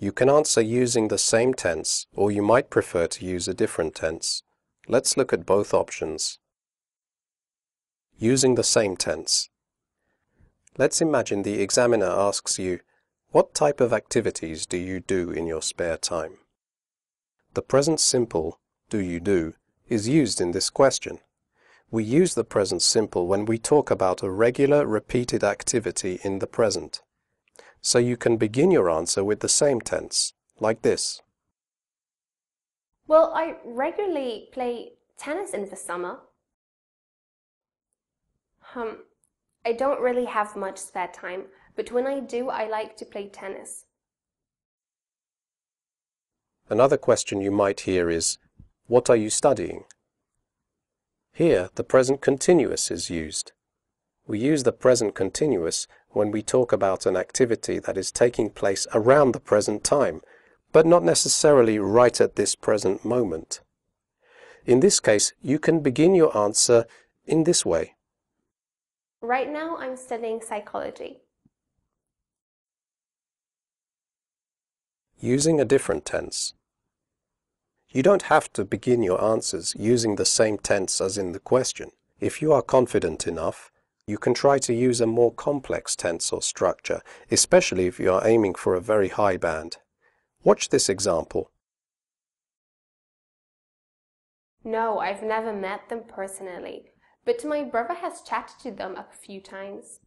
You can answer using the same tense, or you might prefer to use a different tense. Let's look at both options. Using the same tense. Let's imagine the examiner asks you, what type of activities do you do in your spare time? The present simple, do you do, is used in this question. We use the present simple when we talk about a regular, repeated activity in the present. So you can begin your answer with the same tense, like this. Well, I regularly play tennis in the summer. I don't really have much spare time, but when I do, I like to play tennis. Another question you might hear is, what are you studying? Here, the present continuous is used. We use the present continuous when we talk about an activity that is taking place around the present time, but not necessarily right at this present moment. In this case, you can begin your answer in this way. Right now, I'm studying psychology. Using a different tense. You don't have to begin your answers using the same tense as in the question. If you are confident enough, you can try to use a more complex tense or structure, especially if you are aiming for a very high band. Watch this example. No, I've never met them personally, but my brother has chatted to them a few times.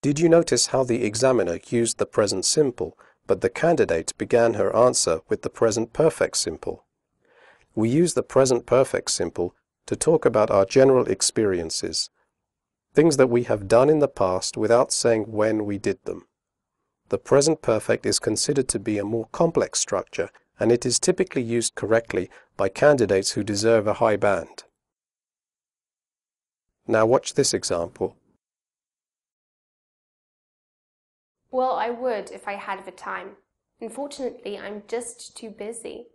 Did you notice how the examiner used the present simple, but the candidate began her answer with the present perfect simple? We use the present perfect simple to talk about our general experiences, things that we have done in the past without saying when we did them. The present perfect is considered to be a more complex structure, and it is typically used correctly by candidates who deserve a high band. Now watch this example. Well, I would if I had the time. Unfortunately, I'm just too busy.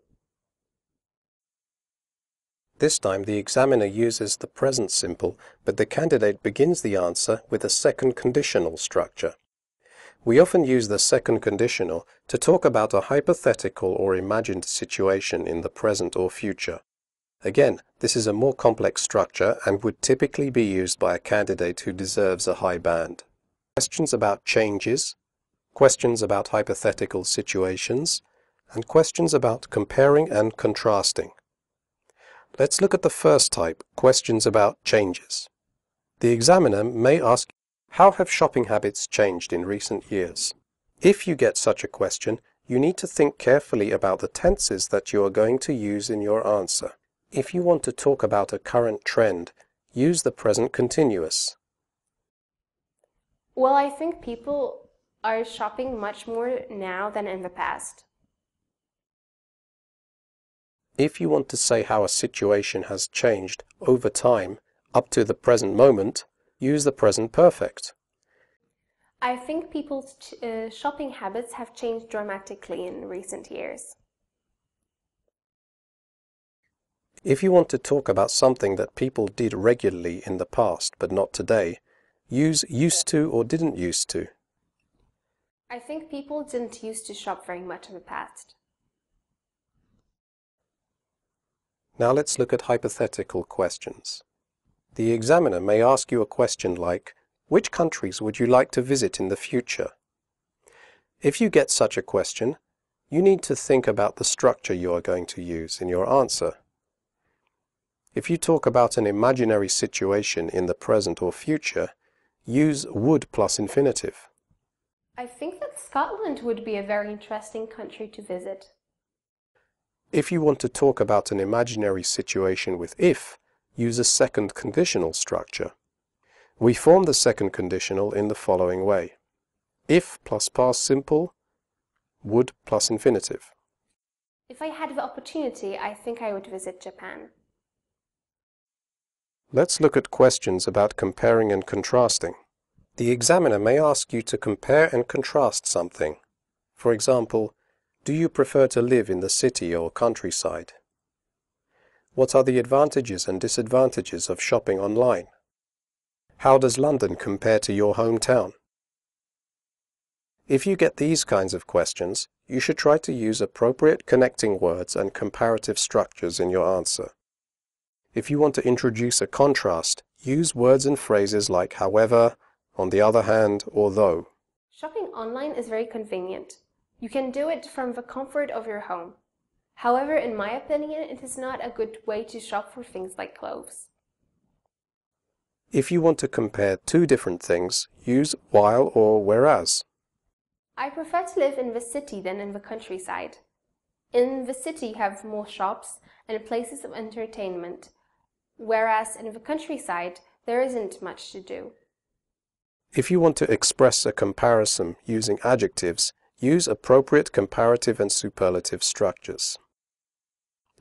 This time the examiner uses the present simple, but the candidate begins the answer with a second conditional structure. We often use the second conditional to talk about a hypothetical or imagined situation in the present or future. Again, this is a more complex structure and would typically be used by a candidate who deserves a high band. Questions about changes, questions about hypothetical situations, and questions about comparing and contrasting. Let's look at the first type, questions about changes. The examiner may ask, how have shopping habits changed in recent years? If you get such a question, you need to think carefully about the tenses that you are going to use in your answer. If you want to talk about a current trend, use the present continuous. Well, I think people are shopping much more now than in the past. If you want to say how a situation has changed over time up to the present moment, use the present perfect. I think people's shopping habits have changed dramatically in recent years. If you want to talk about something that people did regularly in the past but not today, use used to or didn't used to. I think people didn't used to shop very much in the past. Now let's look at hypothetical questions. The examiner may ask you a question like, which countries would you like to visit in the future? If you get such a question, you need to think about the structure you are going to use in your answer. If you talk about an imaginary situation in the present or future, use would plus infinitive. I think that Scotland would be a very interesting country to visit. If you want to talk about an imaginary situation with if, use a second conditional structure. We form the second conditional in the following way. If plus past simple, would plus infinitive. If I had the opportunity, I think I would visit Japan. Let's look at questions about comparing and contrasting. The examiner may ask you to compare and contrast something. For example, do you prefer to live in the city or countryside? What are the advantages and disadvantages of shopping online? How does London compare to your hometown? If you get these kinds of questions, you should try to use appropriate connecting words and comparative structures in your answer. If you want to introduce a contrast, use words and phrases like however, on the other hand, or though. Shopping online is very convenient. You can do it from the comfort of your home. However, in my opinion, it is not a good way to shop for things like clothes. If you want to compare two different things, use while or whereas. I prefer to live in the city than in the countryside. In the city, you have more shops and places of entertainment, whereas in the countryside, there isn't much to do. If you want to express a comparison using adjectives, use appropriate comparative and superlative structures.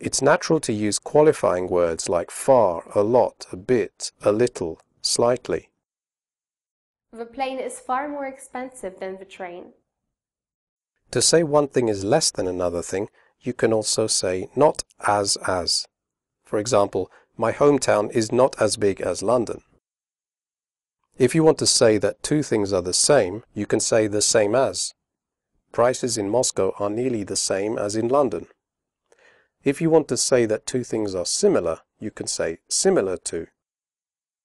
It's natural to use qualifying words like far, a lot, a bit, a little, slightly. The plane is far more expensive than the train. To say one thing is less than another thing, you can also say not as. For example, my hometown is not as big as London. If you want to say that two things are the same, you can say the same as. Prices in Moscow are nearly the same as in London. If you want to say that two things are similar, you can say similar to.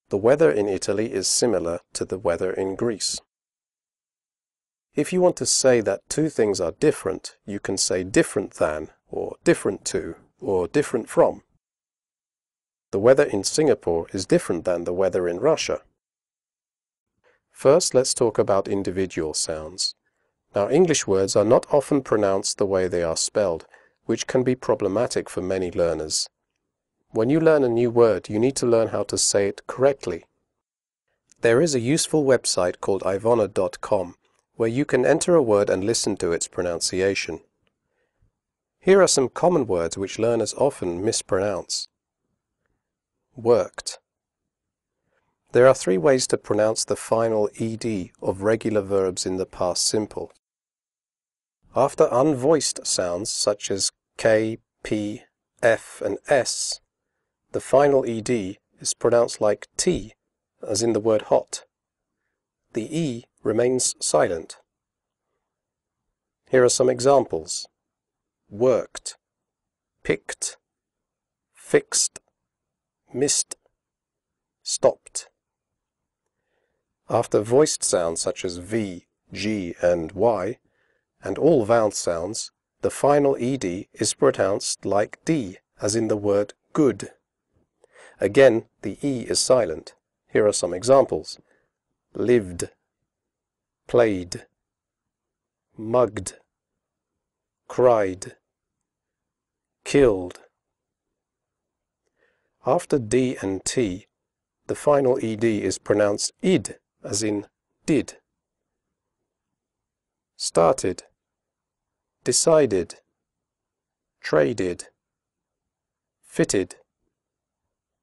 The weather in Italy is similar to the weather in Greece. If you want to say that two things are different, you can say different than, or different to, or different from. The weather in Singapore is different than the weather in Russia. First, let's talk about individual sounds. Now, English words are not often pronounced the way they are spelled, which can be problematic for many learners. When you learn a new word, you need to learn how to say it correctly. There is a useful website called ivona.com, where you can enter a word and listen to its pronunciation. Here are some common words which learners often mispronounce. Worked. There are three ways to pronounce the final ed of regular verbs in the past simple. After unvoiced sounds such as k, p, f, and s, the final ed is pronounced like t, as in the word hot. The e remains silent. Here are some examples. Worked, picked, fixed, missed, stopped. After voiced sounds such as v, g, and y, and all vowel sounds, the final ed is pronounced like d, as in the word good. Again, the e is silent. Here are some examples. Lived, played, mugged, cried, killed. After d and t, the final ed is pronounced id, as in did. Started, decided, traded, fitted,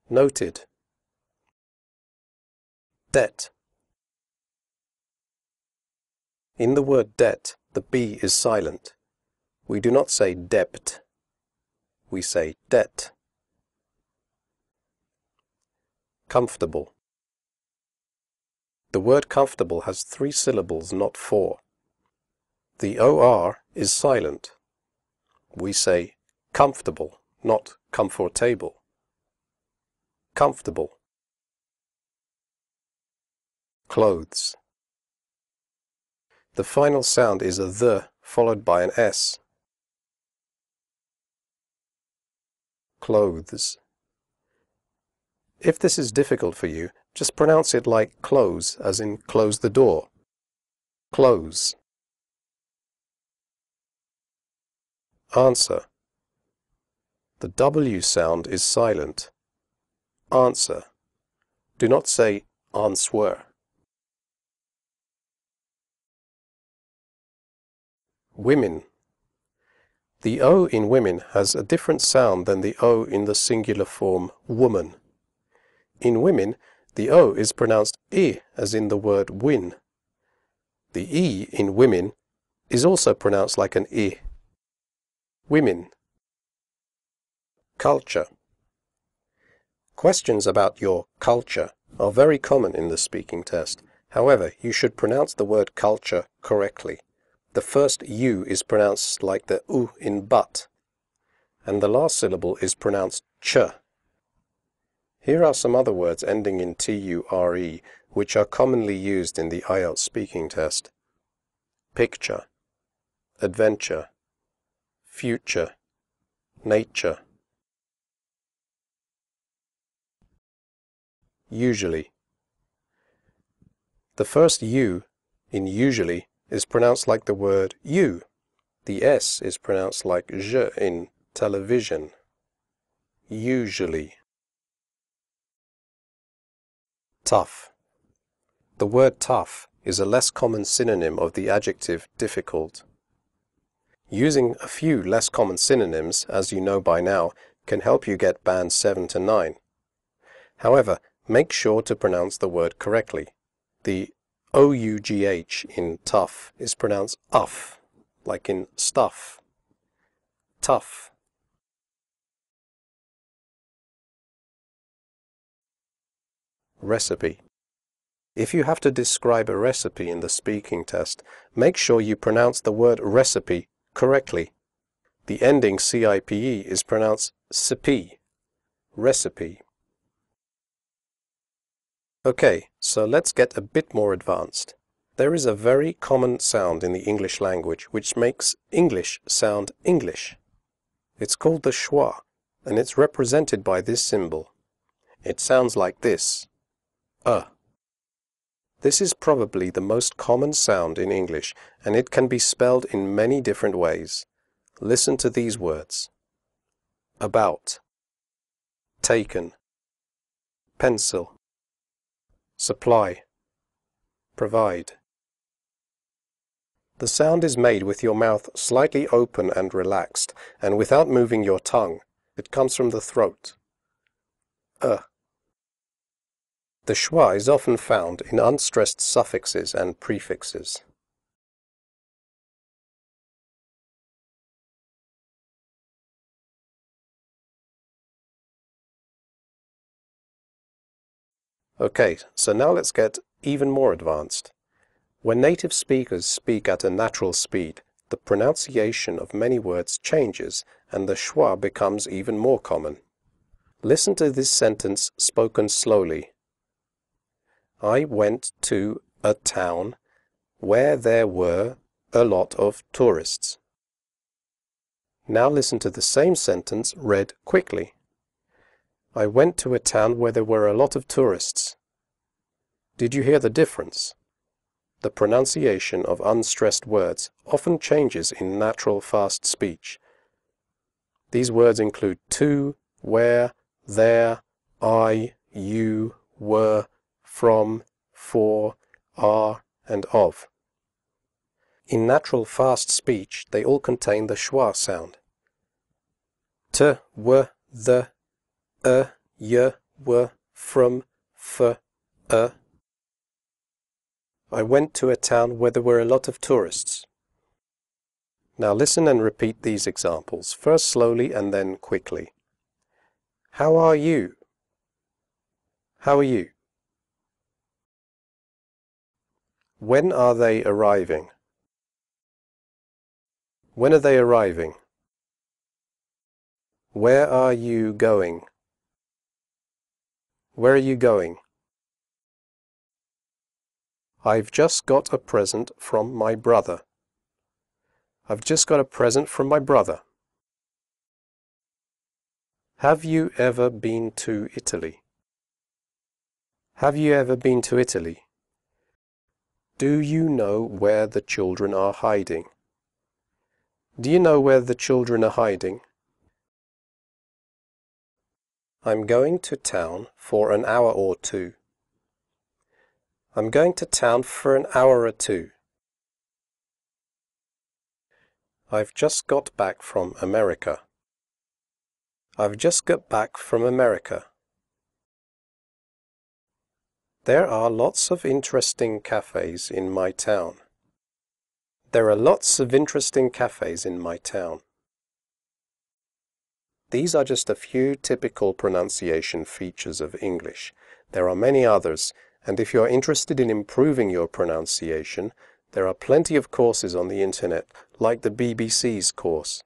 noted. Debt. In the word debt, the b is silent. We do not say debt. We say debt. Comfortable. The word comfortable has 3 syllables, not 4. The OR is silent. We say comfortable, not comfortable. Comfortable. Clothes. The final sound is a the followed by an s. Clothes. If this is difficult for you, just pronounce it like close, as in close the door. Close. Answer. The W sound is silent. Answer. Do not say answer. Women. The O in women has a different sound than the O in the singular form woman. In women, the O is pronounced I, as in the word win. The E in women is also pronounced like an I. Women. Culture. Questions about your culture are very common in the speaking test. However, you should pronounce the word culture correctly. the first U is pronounced like the U in but, and the last syllable is pronounced ch. Here are some other words ending in ture, which are commonly used in the IELTS speaking test. Picture, adventure, future, nature. Usually. The first U in usually is pronounced like the word you. The S is pronounced like je in television. Usually. Tough. The word tough is a less common synonym of the adjective difficult. Using a few less common synonyms, as you know by now, can help you get bands 7 to 9. However, make sure to pronounce the word correctly. The OUGH in tough is pronounced uff, like in stuff. Tough. Recipe. If you have to describe a recipe in the speaking test, make sure you pronounce the word recipe correctly. The ending CIPE is pronounced sipi, recipe. Okay, so let's get a bit more advanced. There is a very common sound in the English language which makes English sound English. It's called the schwa, and it's represented by this symbol. It sounds like this. This is probably the most common sound in English, and it can be spelled in many different ways. Listen to these words. About, taken, pencil, supply, provide. The sound is made with your mouth slightly open and relaxed, and without moving your tongue. It comes from the throat. The schwa is often found in unstressed suffixes and prefixes. Okay, so now let's get even more advanced. When native speakers speak at a natural speed, the pronunciation of many words changes and the schwa becomes even more common. Listen to this sentence spoken slowly. I went to a town where there were a lot of tourists. Now listen to the same sentence read quickly. I went to a town where there were a lot of tourists. Did you hear the difference? The pronunciation of unstressed words often changes in natural fast speech. These words include to, where, there, I, you, were, from, for, are, and of. In natural fast speech, they all contain the schwa sound. T, w, the, y, w, from, f, I went to a town where there were a lot of tourists. Now listen and repeat these examples, first slowly and then quickly. How are you? How are you? When are they arriving? When are they arriving? Where are you going? Where are you going? I've just got a present from my brother. I've just got a present from my brother. Have you ever been to Italy? Have you ever been to Italy? Do you know where the children are hiding? Do you know where the children are hiding? I'm going to town for an hour or two. I'm going to town for an hour or two. I've just got back from America. I've just got back from America. There are lots of interesting cafes in my town. There are lots of interesting cafes in my town. These are just a few typical pronunciation features of English. There are many others, and if you are interested in improving your pronunciation, There are plenty of courses on the internet, like the BBC's course.